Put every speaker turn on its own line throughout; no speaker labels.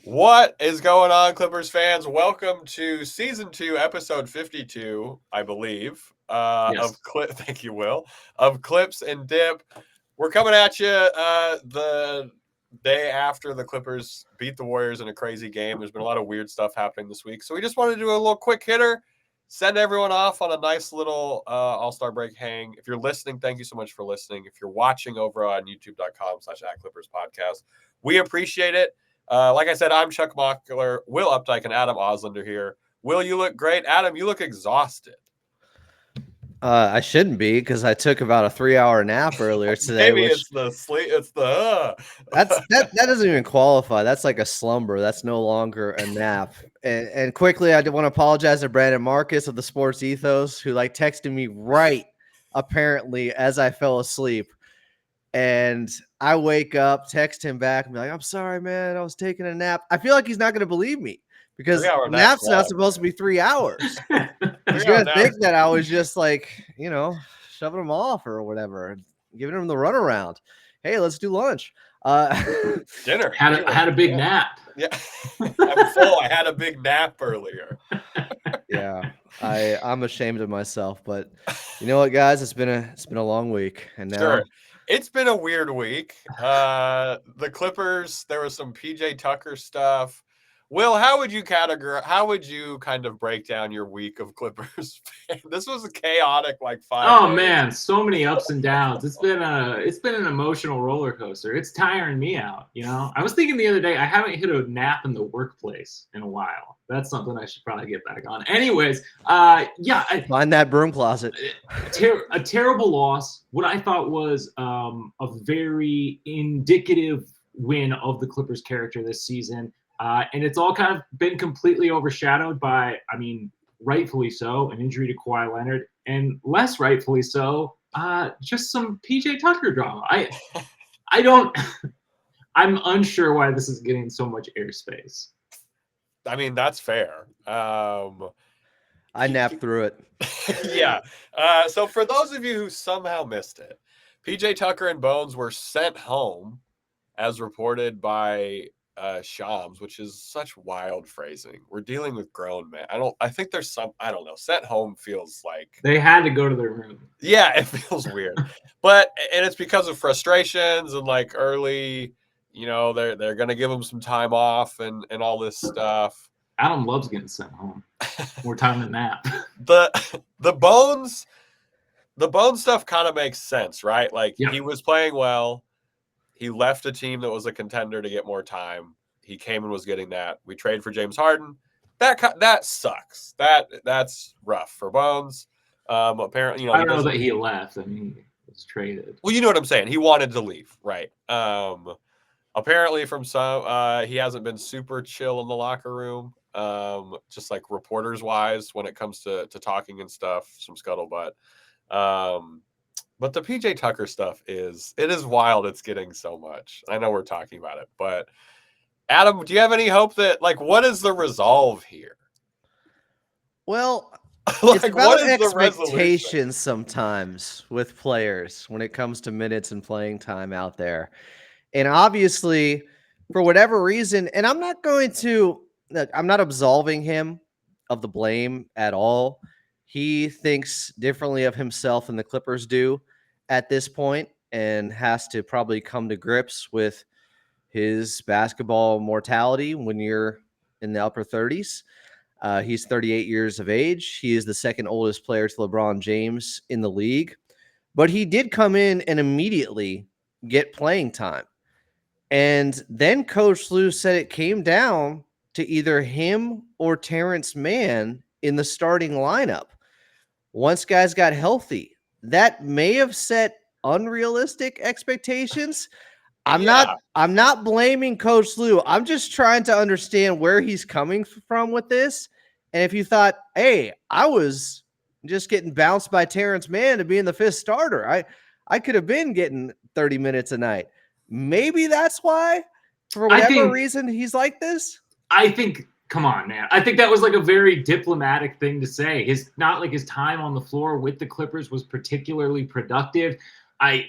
What is going on, Clippers fans? Welcome to Season 2, Episode 52, I believe,
Yes.
Thank you, Will, of Clips and Dip. We're coming at you the day after the Clippers beat the Warriors in a crazy game. There's been a lot of weird stuff happening this week, so we just wanted to do a little quick hitter, send everyone off on a nice little All-Star break hang. If you're listening, thank you so much for listening. If you're watching over on youtube.com/@ClippersPodcast, we appreciate it. Like I said, I'm Chuck Mockler, Will Updike, and Adam Oslander here. Will, you look great. Adam, you look exhausted.
I shouldn't be because I took about a 3-hour nap earlier today.
Maybe it's the sleep. It's the
that doesn't even qualify. That's like a slumber. That's no longer a nap. And quickly, I want to apologize to Brandon Marcus of the Sports Ethos, who texted me right apparently as I fell asleep. And I wake up, text him back, and be like, "I'm sorry, man. I was taking a nap." I feel like he's not going to believe me because nap's not supposed to be 3 hours. He's going to think that I was just shoving him off or whatever, giving him the runaround. Hey, let's do lunch.
Dinner.
I had a big nap.
Yeah, I'm full. I had a big nap earlier.
Yeah, I'm ashamed of myself, but you know what, guys? It's been a long week, and now.
Sure. It's been a weird week. The Clippers, there was some PJ Tucker stuff. Will, how would you kind of break down your week of Clippers? This was a chaotic 5 days.
Man, so many ups and downs. It's been an emotional roller coaster. It's tiring me out, I was thinking the other day, I haven't hit a nap in the workplace in a while. That's something I should probably get back on. Anyways,
find that broom closet.
A terrible loss. What I thought was a very indicative win of the Clippers' character this season. And it's all kind of been completely overshadowed by, rightfully so, an injury to Kawhi Leonard, and less rightfully so, just some PJ Tucker drama. I'm unsure why this is getting so much airspace.
That's fair.
I napped through it.
Yeah. So for those of you who somehow missed it, PJ Tucker and Bones were sent home, as reported by Shams, which is such wild phrasing. We're dealing with grown men. I think there's sent home feels like
they had to go to their room.
Yeah, it feels weird. And it's because of frustrations and early, they're going to give them some time off and all this stuff.
Adam loves getting sent home. More time than that.
The Bones stuff kind of makes sense, right? He was playing well. He left a team that was a contender to get more time. He came and was getting that. We trade for James Harden. That sucks. That's rough for Bones. Apparently,
I don't know that he left. He was traded.
Well, you know what I'm saying. He wanted to leave, right? Apparently, from some, he hasn't been super chill in the locker room. Just reporters wise, when it comes to talking and stuff, some scuttlebutt. But the PJ Tucker stuff is wild. It's getting so much. I know we're talking about it, but Adam, do you have any hope that what is the resolve here?
Well, it's about expectations sometimes with players when it comes to minutes and playing time out there. And obviously, for whatever reason, and I'm not absolving him of the blame at all. He thinks differently of himself than the Clippers do at this point and has to probably come to grips with his basketball mortality when you're in the upper 30s. He's 38 years of age. He is the second oldest player to LeBron James in the league. But he did come in and immediately get playing time. And then Coach Lue said it came down to either him or Terrence Mann in the starting lineup. Once guys got healthy, that may have set unrealistic expectations. I'm not blaming Coach Lue. I'm just trying to understand where he's coming from with this. And if you thought, hey, I was just getting bounced by Terrence Mann to being the fifth starter, I could have been getting 30 minutes a night. Maybe that's why, for whatever reason, he's like this.
I think, come on, man. I think that was a very diplomatic thing to say. His time on the floor with the Clippers was particularly productive.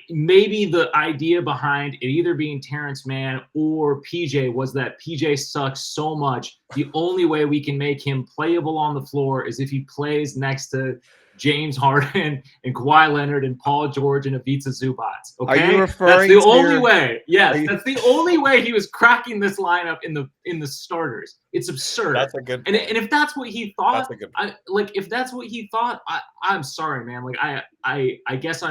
maybe the idea behind it either being Terrence Mann or PJ was that PJ sucks so much. The only way we can make him playable on the floor is if he plays next to James Harden and Kawhi Leonard and Paul George and Ivica Zubac. Okay,
Are you referring
that's the
to
only
your-
way. Yes, that's the only way he was cracking this lineup in the starters. It's absurd.
That's a good
And
point.
if that's what he thought,
That's a good point.
if that's what he thought, I'm sorry, man. Like I guess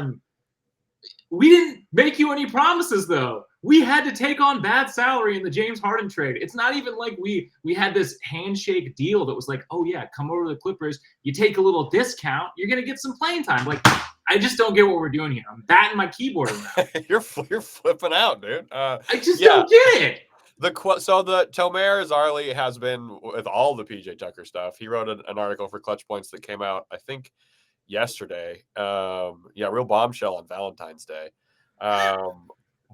we didn't make you any promises though. We had to take on bad salary in the James Harden trade. It's not even like we had this handshake deal that was like, oh yeah, come over to the Clippers. You take a little discount, you're gonna get some playing time. Like, I just don't get what we're doing here. I'm batting my keyboard around.
You're flipping out, dude.
I just don't get it.
So the Tomer Zarli has been with all the PJ Tucker stuff. He wrote an article for Clutch Points that came out, I think, yesterday. Real bombshell on Valentine's Day.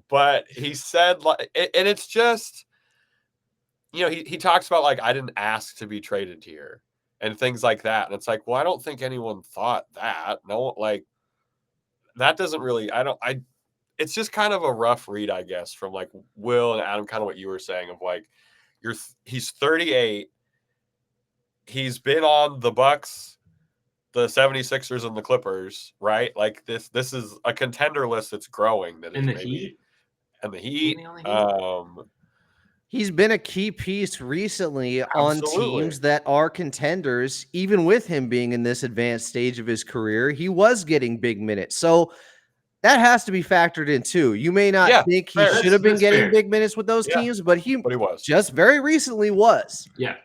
But he said, like, and it's just, he talks about, like, I didn't ask to be traded here and things like that. And it's like, well, I don't think anyone thought that. No, like, that doesn't really, it's just kind of a rough read, I guess, from like Will and Adam, kind of what you were saying of like, he's 38. He's been on the Bucks, the 76ers, and the Clippers, right? Like this is a contender list that's growing. That
And
is
the
maybe,
Heat.
and the Heat.
He's been a key piece recently on
Absolutely.
teams that are contenders. Even with him being in this advanced stage of his career, he was getting big minutes. So that has to be factored in too. You may not think he should have been getting big minutes with those teams, but he
was
just very recently was.
Yeah.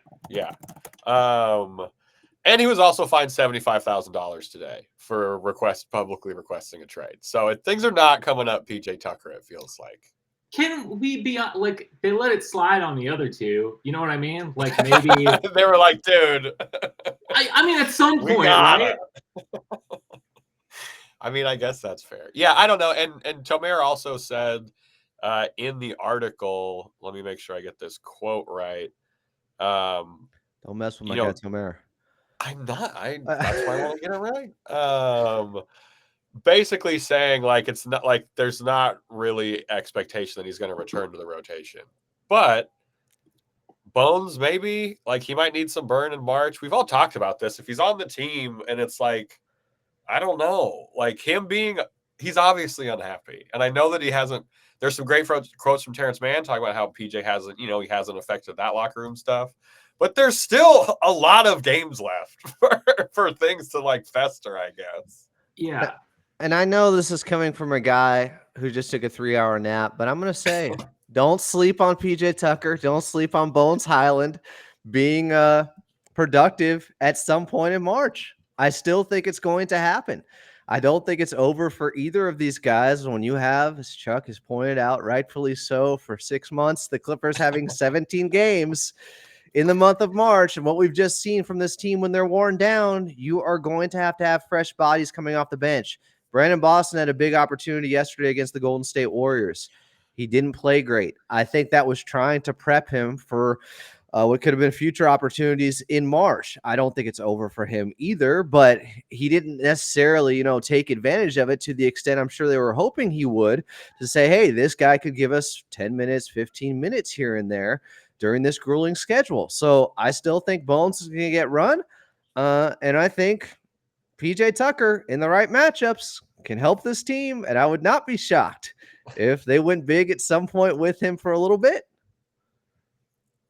And he was also fined $75,000 today for publicly requesting a trade. So things are not coming up PJ Tucker, it feels like.
Can we be like, they let it slide on the other two? You know what I mean? Like maybe
they were like, dude.
I mean, at some point, right?
I mean, I guess that's fair. Yeah, I don't know. And Tomer also said in the article, let me make sure I get this quote right.
Don't mess with my guy Tomer.
I'm not. That's why I want to get it right. Basically saying, like, it's not like there's not really expectation that he's going to return to the rotation. But Bones, maybe, like, he might need some burn in March. We've all talked about this. If he's on the team and it's like, I don't know, like he's obviously unhappy. And I know that he hasn't, there's some great quotes from Terrence Mann talking about how PJ hasn't, he hasn't affected that locker room stuff. But there's still a lot of games left for things to like fester, I guess.
Yeah.
And I know this is coming from a guy who just took a 3-hour nap, but I'm going to say, don't sleep on PJ Tucker. Don't sleep on Bones Hyland being productive at some point in March. I still think it's going to happen. I don't think it's over for either of these guys. When you have, as Chuck has pointed out, rightfully so, for 6 months, the Clippers having 17 games in the month of March, and what we've just seen from this team when they're worn down, you are going to have fresh bodies coming off the bench. Brandon Boston had a big opportunity yesterday against the Golden State Warriors. He didn't play great. I think that was trying to prep him for what could have been future opportunities in March. I don't think it's over for him either, but he didn't necessarily, take advantage of it to the extent I'm sure they were hoping he would, to say, hey, this guy could give us 10 minutes, 15 minutes here and there during this grueling schedule. So I still think Bones is going to get run. And I think PJ Tucker in the right matchups can help this team. And I would not be shocked if they went big at some point with him for a little bit.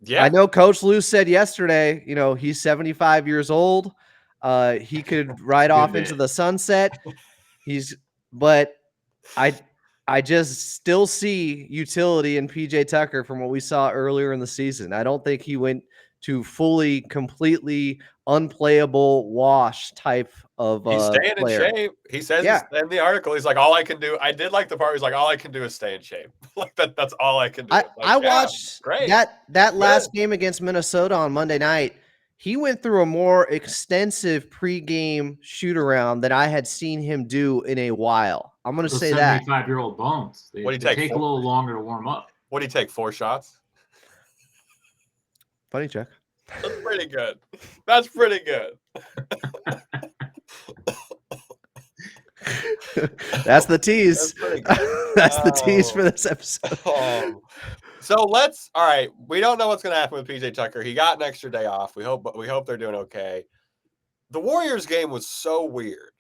Yeah. I know Coach Lou said yesterday, he's 75 years old. He could ride off into the sunset. But I just still see utility in PJ Tucker from what we saw earlier in the season. I don't think he went to fully, completely unplayable wash type of
he's staying
player.
in shape. He says in the article, he's like, all I can do. I did like the part. He's like, all I can do is stay in shape. Like that's all I can do.
I watched that last game against Minnesota on Monday night. He went through a more extensive pregame shoot around than I had seen him do in a while. I'm going to say that.
75-year-old Bones. They take a little longer to warm up.
What do you take? 4 shots?
Funny, Chuck.
That's pretty good. That's pretty good.
That's the tease.
That's pretty good.
That's the tease for this episode.
So all right. We don't know what's going to happen with PJ Tucker. He got an extra day off. We hope they're doing okay. The Warriors game was so weird.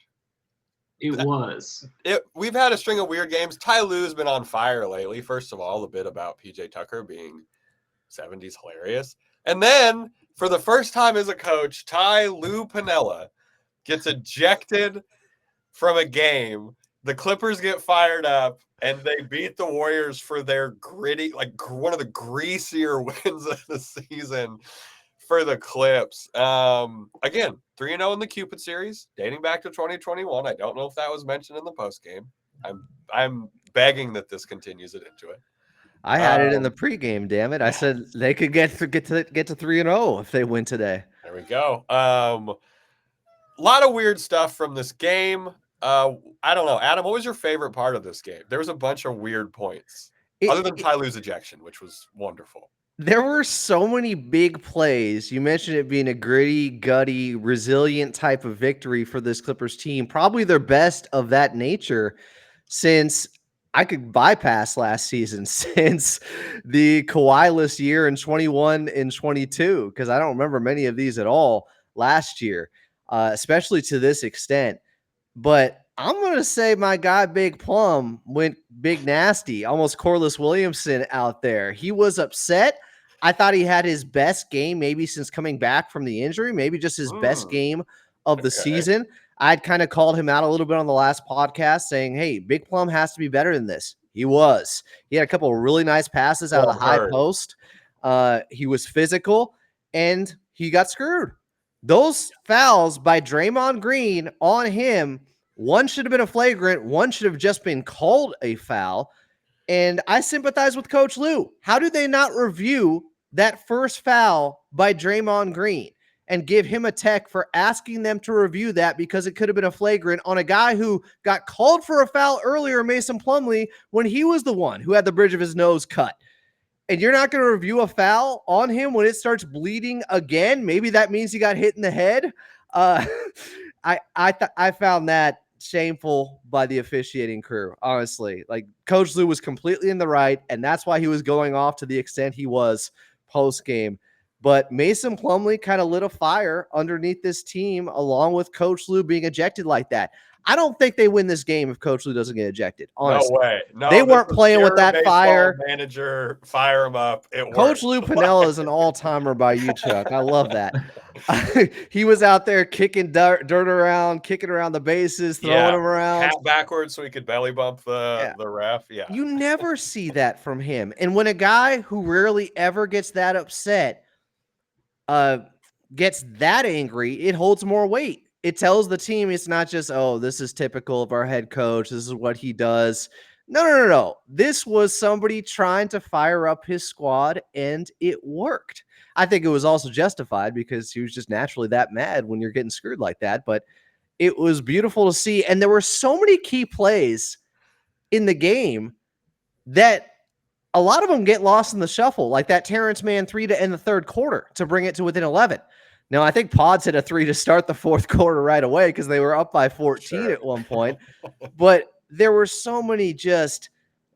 It was.
We've had a string of weird games. Ty Lue's been on fire lately. First of all, the bit about PJ Tucker being 70s hilarious. And then, for the first time as a coach, Lou Piniella gets ejected from a game. The Clippers get fired up, and they beat the Warriors for their gritty, like one of the greasier wins of the season for the Clips. Again, 3-0 in the Cupid series, dating back to 2021. I don't know if that was mentioned in the post game. I'm begging that this continues it into it.
I had it in the pregame. Damn it! I said they could get to 3-0 if they win today.
There we go. A lot of weird stuff from this game. I don't know, Adam. What was your favorite part of this game? There was a bunch of weird points, other than Ty Lue's ejection, which was wonderful.
There were so many big plays. You mentioned it being a gritty, gutty, resilient type of victory for this Clippers team. Probably their best of that nature since I could bypass last season, since the Kawhi-less year in 21 and 22, because I don't remember many of these at all last year, especially to this extent. But I'm going to say my guy Big Plum went big nasty, almost Corliss Williamson out there. He was upset. I thought he had his best game maybe since coming back from the injury, maybe just his best game of the season. I'd kind of called him out a little bit on the last podcast saying, hey, Big Plum has to be better than this. He was. He had a couple of really nice passes out of the high post. He was physical, and he got screwed. Those fouls by Draymond Green on him, one should have been a flagrant, one should have just been called a foul. And I sympathize with Coach Lue. How did they not review that first foul by Draymond Green and give him a tech for asking them to review that because it could have been a flagrant on a guy who got called for a foul earlier, Mason Plumlee, when he was the one who had the bridge of his nose cut? And you're not going to review a foul on him when it starts bleeding again? Maybe that means he got hit in the head. I found that shameful by the officiating crew, honestly. Like, Coach Lue was completely in the right, and that's why he was going off to the extent he was post-game. But Mason Plumlee kind of lit a fire underneath this team, along with Coach Lue being ejected like that. I don't think they win this game if Coach Lue doesn't get ejected. Honestly.
No way. No,
they weren't playing with that fire.
Manager, fire him up.
Coach Lou Piniella is an all-timer by you, Chuck. I love that. He was out there kicking dirt around, kicking around the bases, throwing them around.
Hat backwards so he could belly bump the ref. Yeah.
You never see that from him. And when a guy who rarely ever gets that upset gets that angry, it holds more weight. It tells the team it's not just, oh, this is typical of our head coach. This is what he does. No. This was somebody trying to fire up his squad, and it worked. I think it was also justified because he was just naturally that mad when you're getting screwed like that. But it was beautiful to see. And there were so many key plays in the game that a lot of them get lost in the shuffle, like that Terrence Mann 3 to end the third quarter to bring it to within 11. Now, I think Pods hit a 3 to start the fourth quarter right away because they were up by 14 at one point. But there were so many just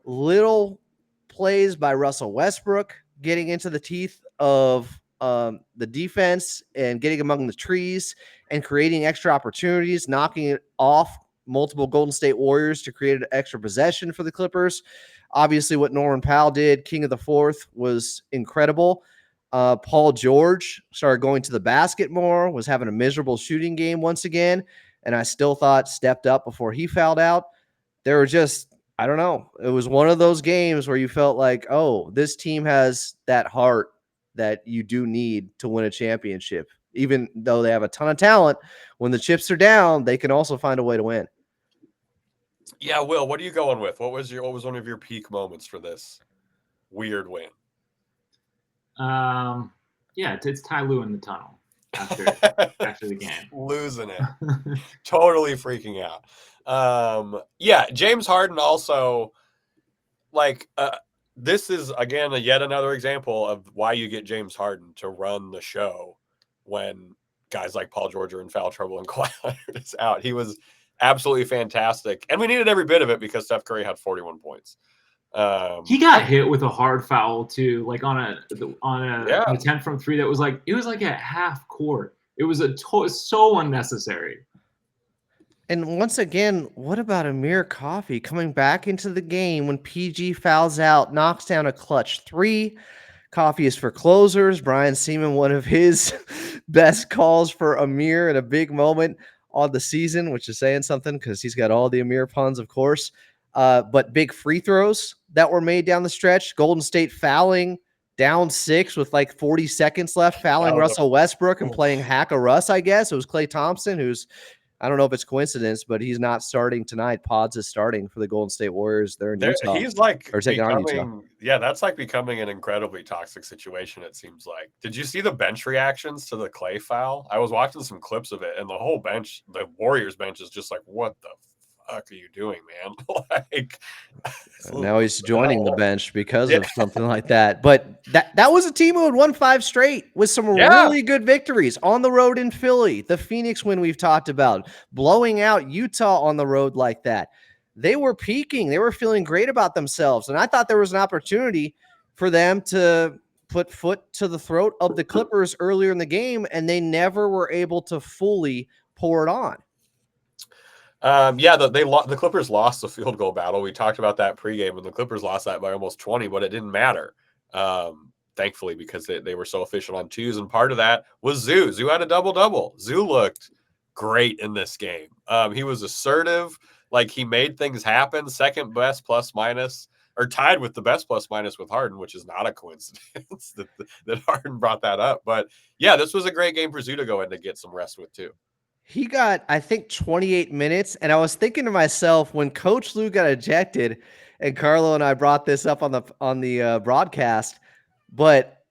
little plays by Russell Westbrook getting into the teeth of the defense and getting among the trees and creating extra opportunities, knocking it off multiple Golden State Warriors to create an extra possession for the Clippers. Obviously, what Norman Powell did, King of the Fourth, was incredible. Paul George started going to the basket more, was having a miserable shooting game once again, and I still thought stepped up before he fouled out. There were just, I don't know, it was one of those games where you felt like, oh, this team has that heart that you do need to win a championship. Even though they have a ton of talent, when the chips are down, they can also find a way to win.
Yeah, Will, what are you going with? What was one of your peak moments for this weird win?
It's Ty Lue in the tunnel after the game.
Losing it. Totally freaking out. James Harden also, this is, again, yet another example of why you get James Harden to run the show when guys like Paul George are in foul trouble and Kawhi Leonard is out. He was absolutely fantastic. And we needed every bit of it because Steph Curry had 41 points.
He got hit with a hard foul too, like on
Yeah.
an attempt from three that was like at half court. It was so unnecessary.
And once again, what about Amir Coffey coming back into the game when PG fouls out, knocks down a clutch three? Coffee is for closers. Brian Seaman, one of his best calls for Amir in a big moment on the season, which is saying something because he's got all the Amir puns, of course. But big free throws that were made down the stretch. Golden State fouling down 6 with like 40 seconds left, fouling Russell Westbrook and playing hack-a-Russ, I guess. It was Klay Thompson, who's, I don't know if it's coincidence, but he's not starting tonight. Pods is starting for the Golden State Warriors. They're in Utah.
He's like
becoming,
yeah, that's like becoming an incredibly toxic situation, it seems like. Did you see the bench reactions to the Klay foul? I was watching some clips of it, and the whole bench, the Warriors bench, is just like, what the fuck are you doing, man? Like,
now he's joining the bench because of something like that. But that was a team who had won 5 straight with some really good victories on the road in Philly. The Phoenix win we've talked about, blowing out Utah on the road like that. They were peaking. They were feeling great about themselves. And I thought there was an opportunity for them to put foot to the throat of the Clippers earlier in the game, and they never were able to fully pour it on.
The Clippers lost the field goal battle. We talked about that pregame, and the Clippers lost that by almost 20, but it didn't matter, thankfully, because they were so efficient on twos. And part of that was Zoo. Zoo had a double-double. Zoo looked great in this game. He was assertive. Like, he made things happen. Second best plus-minus, or tied with the best plus-minus with Harden, which is not a coincidence that Harden brought that up. But, yeah, this was a great game for Zoo to go in to get some rest with, too.
He got, I think, 28 minutes, and I was thinking to myself when Coach Lue got ejected, and Carlo and I brought this up on the broadcast, but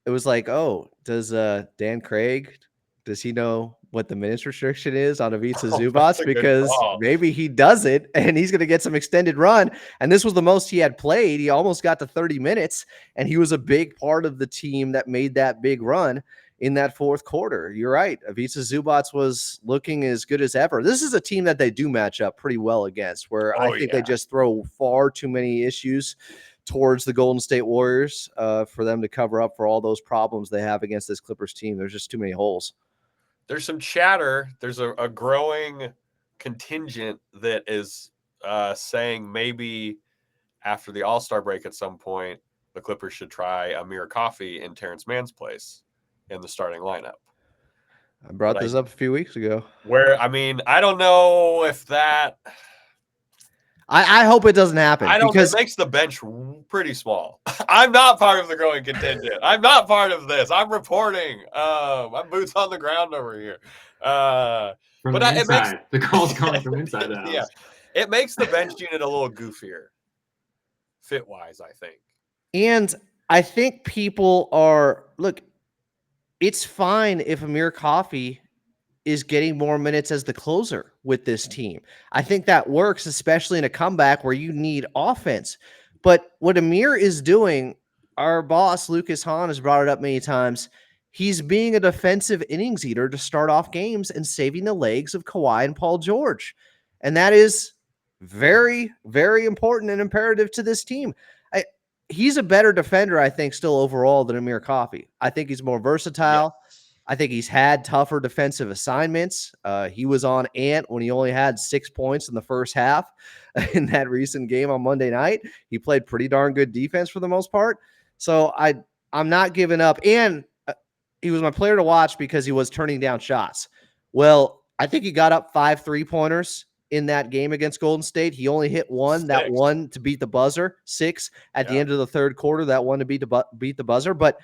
it was like, oh, does Dan Craig, does he know what the minutes restriction is on Ivica Zubac? Because maybe he does it, and he's going to get some extended run, and this was the most he had played. He almost got to 30 minutes, and he was a big part of the team that made that big run in that fourth quarter. You're right. Ivica Zubac was looking as good as ever. This is a team that they do match up pretty well against, where I think they just throw far too many issues towards the Golden State Warriors for them to cover up for all those problems they have against this Clippers team. There's just too many holes.
There's some chatter. There's a growing contingent that is saying maybe after the All-Star break at some point, the Clippers should try Amir Coffey in Terrence Mann's place in the starting lineup.
I brought this up a few weeks ago.
I don't know if that.
I hope it doesn't happen.
It makes the bench pretty small. I'm not part of the growing contingent. I'm not part of this. I'm reporting. I'm boots on the ground over here.
From the inside. The call's coming from inside the house.
Yeah, it makes the bench unit a little goofier, fit-wise, I think.
And I think people are look. It's fine if Amir Coffey is getting more minutes as the closer with this team. I think that works, especially in a comeback where you need offense. But what Amir is doing, our boss, Lucas Hahn, has brought it up many times. He's being a defensive innings eater to start off games and saving the legs of Kawhi and Paul George. And that is very, very important and imperative to this team. He's a better defender, I think, still overall than Amir Coffey. I think he's more versatile. Yes. I think he's had tougher defensive assignments. He was on Ant when he only had 6 points in the first half in that recent game on Monday night. He played pretty darn good defense for the most part. So I'm not giving up. And he was my player to watch because he was turning down shots. Well, I think he got up 5 3-pointers in that game against Golden State. He only hit one, 6. That one to beat the buzzer, 6 at the end of the third quarter, that one to beat the buzzer. But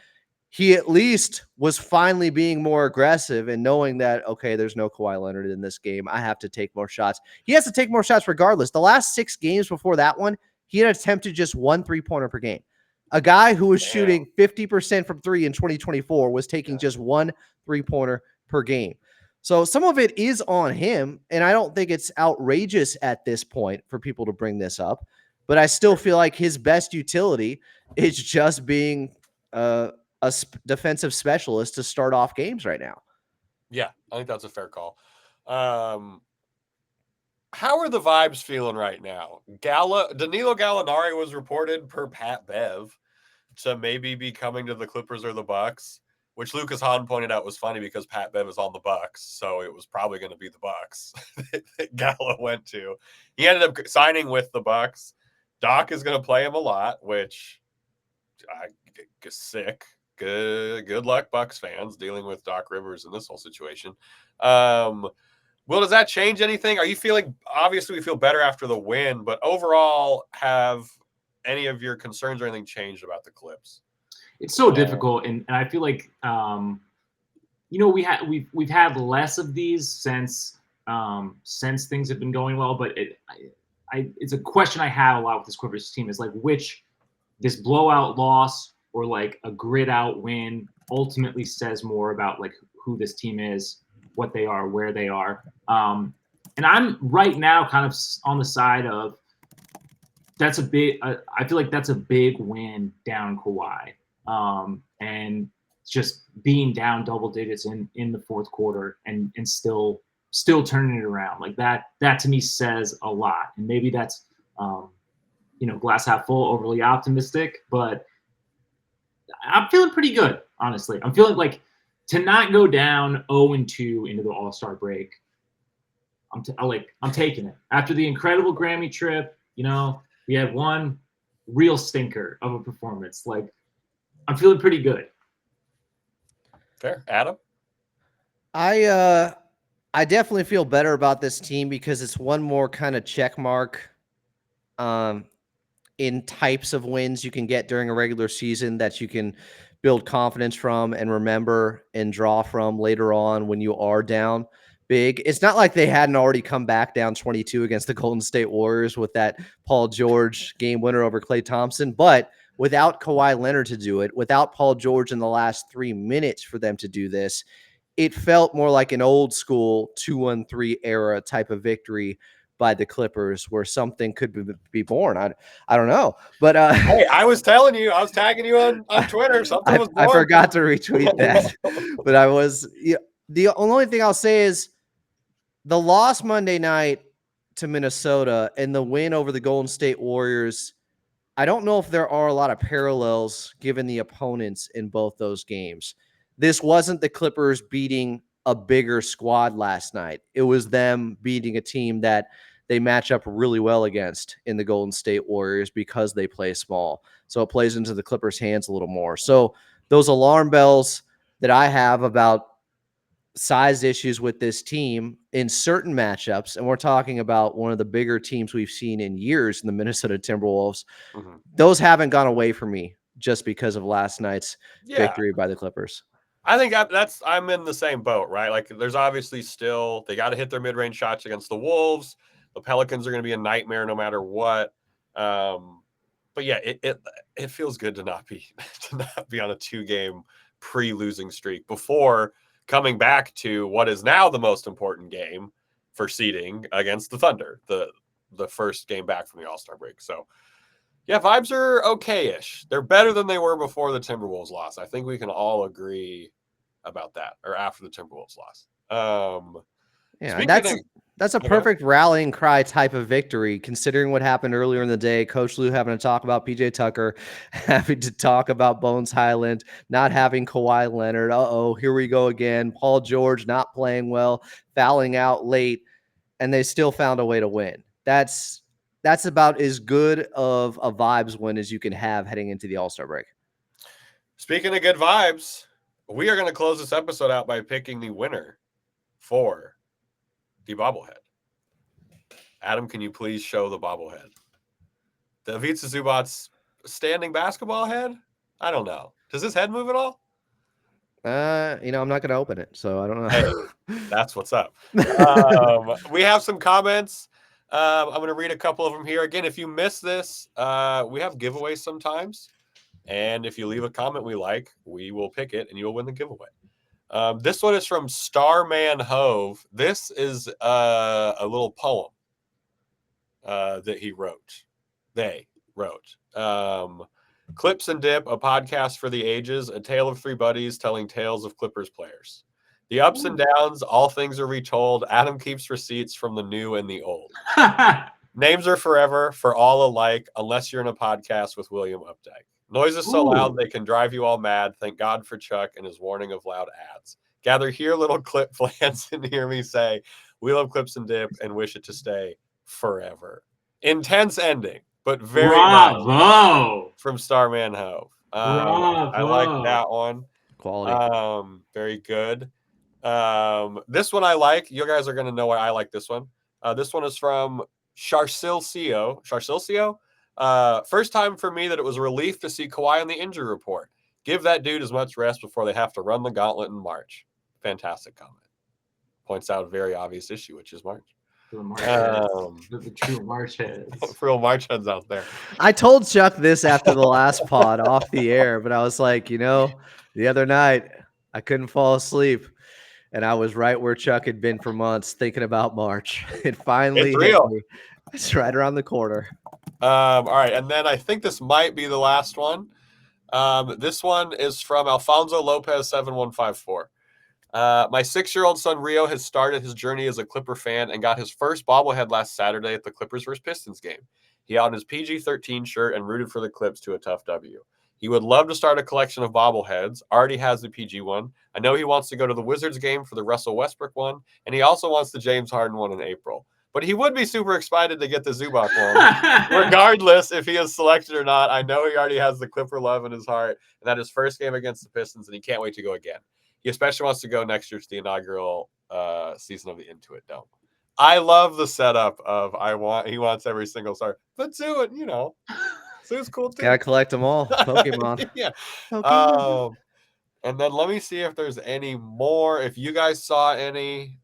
he at least was finally being more aggressive and knowing that, okay, there's no Kawhi Leonard in this game. I have to take more shots. He has to take more shots regardless. The last 6 games before that one, he had attempted just 1 3-pointer per game. A guy who was shooting 50% from 3 in 2024 was taking just 1 3-pointer per game. So some of it is on him, and I don't think it's outrageous at this point for people to bring this up, but I still feel like his best utility is just being a defensive specialist to start off games right now.
Yeah, I think that's a fair call. How are the vibes feeling right now? Danilo Gallinari was reported per Pat Bev to maybe be coming to the Clippers or the Bucks, which Lucas Hahn pointed out was funny because Pat Bev is on the Bucks, so it was probably going to be the Bucks that Gallo went to. He ended up signing with the Bucks. Doc is going to play him a lot, which I guess sick. Good luck, Bucks fans, dealing with Doc Rivers in this whole situation. Will, does that change anything? Are you feeling, obviously we feel better after the win, but overall, have any of your concerns or anything changed about the Clips?
It's so difficult, and I feel like we've had less of these since things have been going well, but it's a question I have a lot with this Clippers team is like which this blowout loss or like a grit out win ultimately says more about like who this team is, what they are, where they are. And I'm right now kind of on the side of that's a big. I feel like that's a big win down Kawhi, and just being down double digits in the fourth quarter and still turning it around like that. That to me says a lot. And maybe that's glass half full, overly optimistic, but I'm feeling pretty good, honestly. I'm feeling like to not go down 0-2 into the All-Star break. I'm taking it. After the incredible Grammy trip, we had one real stinker of a performance. Like, I'm feeling pretty good.
Fair. Adam?
I definitely feel better about this team because it's one more kind of check mark in types of wins you can get during a regular season that you can build confidence from and remember and draw from later on when you are down big. It's not like they hadn't already come back down 22 against the Golden State Warriors with that Paul George game winner over Klay Thompson, but without Kawhi Leonard to do it, without Paul George in the last 3 minutes for them to do this, it felt more like an old school 2-1-3 era type of victory by the Clippers where something could be born. I don't know. But
hey, I was telling you, I was tagging you on Twitter. Something was born.
I forgot to retweet that. But I was the only thing I'll say is the loss Monday night to Minnesota and the win over the Golden State Warriors. I don't know if there are a lot of parallels given the opponents in both those games. This wasn't the Clippers beating a bigger squad last night. It was them beating a team that they match up really well against in the Golden State Warriors because they play small. So it plays into the Clippers' hands a little more. So those alarm bells that I have about size issues with this team in certain matchups, and we're talking about one of the bigger teams we've seen in years in the Minnesota Timberwolves, those haven't gone away from me just because of last night's victory by the Clippers.
I think I'm in the same boat, right? Like there's obviously still, they got to hit their mid-range shots against the Wolves. The Pelicans are going to be a nightmare no matter what. But yeah, it feels good to not be on a 2-game pre-losing streak before coming back to what is now the most important game for seeding against the Thunder, the first game back from the All-Star break. So yeah, vibes are okay-ish. They're better than they were before the Timberwolves loss. I think we can all agree about that, or after the Timberwolves loss.
That's a perfect rallying cry type of victory, considering what happened earlier in the day. Coach Lou having to talk about PJ Tucker, having to talk about Bones Hyland, not having Kawhi Leonard. Here we go again. Paul George not playing well, fouling out late, and they still found a way to win. That's about as good of a vibes win as you can have heading into the All-Star break.
Speaking of good vibes, we are going to close this episode out by picking the winner for the bobblehead. Adam, can you please show the bobblehead? The Ivica Zubac's standing basketball head? I don't know. Does his head move at all?
I'm not going to open it, so I don't know.
Hey, that's what's up. We have some comments. I'm going to read a couple of them here. Again, if you miss this, we have giveaways sometimes. And if you leave a comment we like, we will pick it and you'll win the giveaway. This one is from Starman Hove. This is a little poem that he wrote. They wrote. Clips and Dip, a podcast for the ages, a tale of 3 buddies telling tales of Clippers players. The ups and downs, all things are retold. Adam keeps receipts from the new and the old. Names are forever for all alike, unless you're in a podcast with William Updike. Noises so loud they can drive you all mad. Thank God for Chuck and his warning of loud ads. Gather here, little clip plants, and hear me say, we love Clips and Dip and wish it to stay forever. Intense ending, but very nice from Starman Hove. I like that one.
Quality.
Very good. This one I like. You guys are going to know why I like this one. This one is from Sharsilcio. First time for me that it was a relief to see Kawhi on the injury report. Give that dude as much rest before they have to run the gauntlet in March. Fantastic comment. Points out a very obvious issue, which is March.
The true March heads.
Real March heads out there.
I told Chuck this after the last pod off the air, but I was like, the other night I couldn't fall asleep. And I was right where Chuck had been for months thinking about March. It finally hit me. It's right around the corner.
All right. And then I think this might be the last one. This one is from Alfonso Lopez 7154. My 6-year-old son Rio has started his journey as a Clipper fan and got his first bobblehead last Saturday at the Clippers vs. Pistons game. He owned his PG-13 shirt and rooted for the Clips to a tough W. He would love to start a collection of bobbleheads, already has the PG one. I know he wants to go to the Wizards game for the Russell Westbrook one, and he also wants the James Harden one in April. But he would be super excited to get the Zubac one, regardless if he is selected or not. I know he already has the Clipper love in his heart, and that his first game against the Pistons, and he can't wait to go again. He especially wants to go next year to the inaugural season of the Intuit Dome. I love the setup of he wants every single star, but Zoo, Zoo's cool too.
Gotta collect them all. Pokemon.
Yeah. Pokemon. And then let me see if there's any more. If you guys saw any,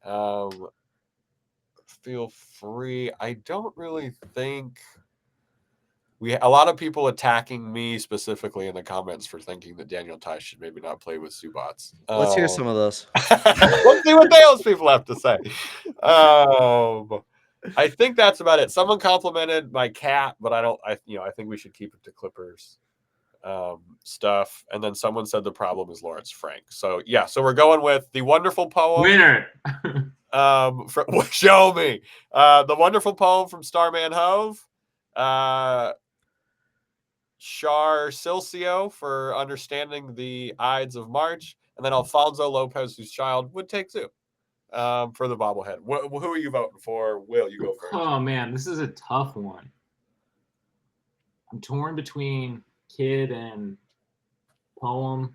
feel free. I don't really think a lot of people attacking me specifically in the comments for thinking that Daniel Tice should maybe not play with Zubats.
Let's hear some of those.
Let's see what those people have to say. I think that's about it. Someone complimented my cat, but I think we should keep it to Clippers stuff. And then someone said the problem is Lawrence Frank. So yeah, so we're going with the wonderful poem.
Winner.
Show me. The wonderful poem from Starman Hove. Sharsilcio for understanding the Ides of March, and then Alfonso Lopez, whose child would take Zoo for the bobblehead. Who are you voting for? Will, you go first.
Oh, man, this is a tough one. I'm torn between Kid and Poem.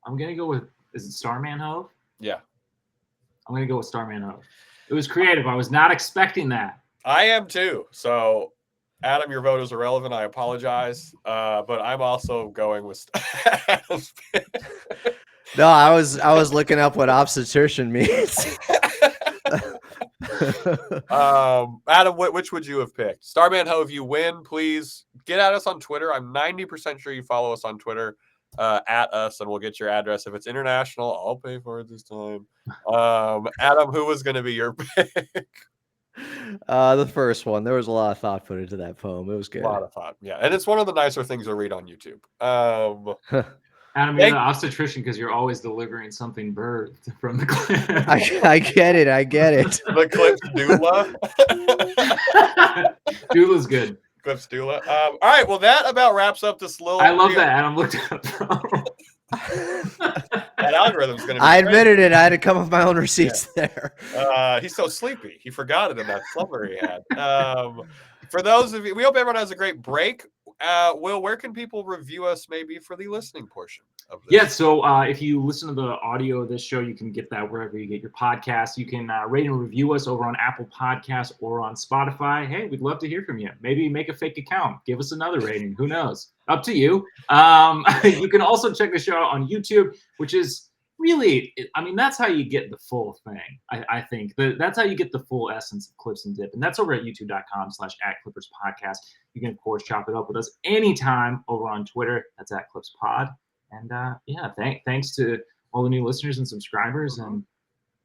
I'm going to go with, is it Starman Hove?
Yeah.
I'm going to go with Starman Hove. It was creative. I was not expecting that.
I am too. So, Adam, your vote is irrelevant. I apologize. But I'm also going with Adam's pick.
No, I was looking up what obstetrician means.
Adam, which would you have picked? Starman Hove, you win. Please get at us on Twitter. I'm 90% sure you follow us on Twitter at us, and we'll get your address. If it's international, I'll pay for it this time. Adam, who was going to be your pick?
The first one. There was a lot of thought put into that poem. It was good.
A lot of thought, yeah. And it's one of the nicer things you'll read on YouTube.
Adam, you're the obstetrician because you're always delivering something birthed from the clip.
I get it.
The Clips doula.
Doula's good.
Clips doula. All right, well, that about wraps up this little.
I love that Adam looked up.
That algorithm's going to be
I admitted it. I had to come with my own receipts there.
He's so sleepy. He forgot it in that slumber he had. For those of you, we hope everyone has a great break. Will, where can people review us maybe for the listening portion of this?
Yeah, so if you listen to the audio of this show, you can get that wherever you get your podcasts. You can rate and review us over on Apple Podcasts or on Spotify. Hey, we'd love to hear from you. Maybe make a fake account. Give us another rating. Who knows? Up to you. You can also check the show out on YouTube, which is really, I mean, that's how you get the full thing. I think that's how you get the full essence of Clips and Dip. And that's over at youtube.com/@ClippersPodcast. You can, of course, chop it up with us anytime over on Twitter. That's @ClipsPod. And thanks to all the new listeners and subscribers and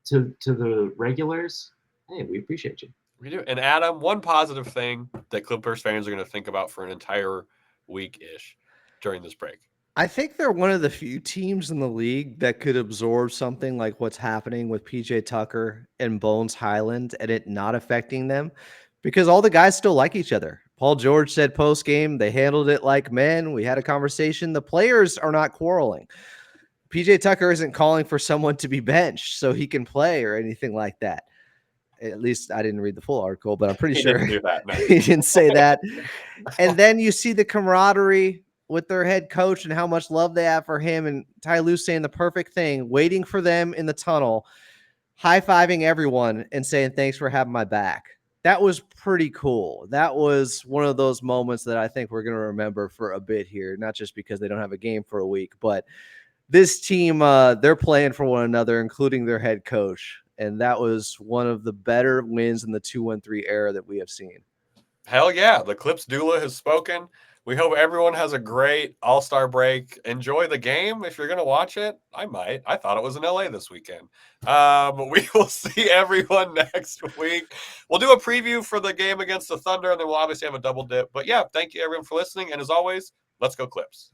to the regulars. Hey, we appreciate you.
We do. And Adam, one positive thing that Clippers fans are going to think about for an entire week-ish during this break.
I think they're one of the few teams in the league that could absorb something like what's happening with PJ Tucker and Bones Hyland and it not affecting them because all the guys still like each other. Paul George said post game they handled it like men. We had a conversation. The players are not quarreling. PJ Tucker isn't calling for someone to be benched so he can play or anything like that. At least I didn't read the full article, but I'm pretty sure
Didn't do that. No.
he didn't say that. And then you see the camaraderie with their head coach and how much love they have for him. And Ty Lue saying the perfect thing, waiting for them in the tunnel, high-fiving everyone and saying, thanks for having my back. That was pretty cool. That was one of those moments that I think we're going to remember for a bit here, not just because they don't have a game for a week, but this team, they're playing for one another, including their head coach. And that was one of the better wins in the 2-1-3 era that we have seen.
Hell yeah. The Clips doula has spoken. We hope everyone has a great All-Star break. Enjoy the game. If you're going to watch it, I might. I thought it was in LA this weekend. We will see everyone next week. We'll do a preview for the game against the Thunder, and then we'll obviously have a double dip. But yeah, thank you everyone for listening. And as always, let's go Clips.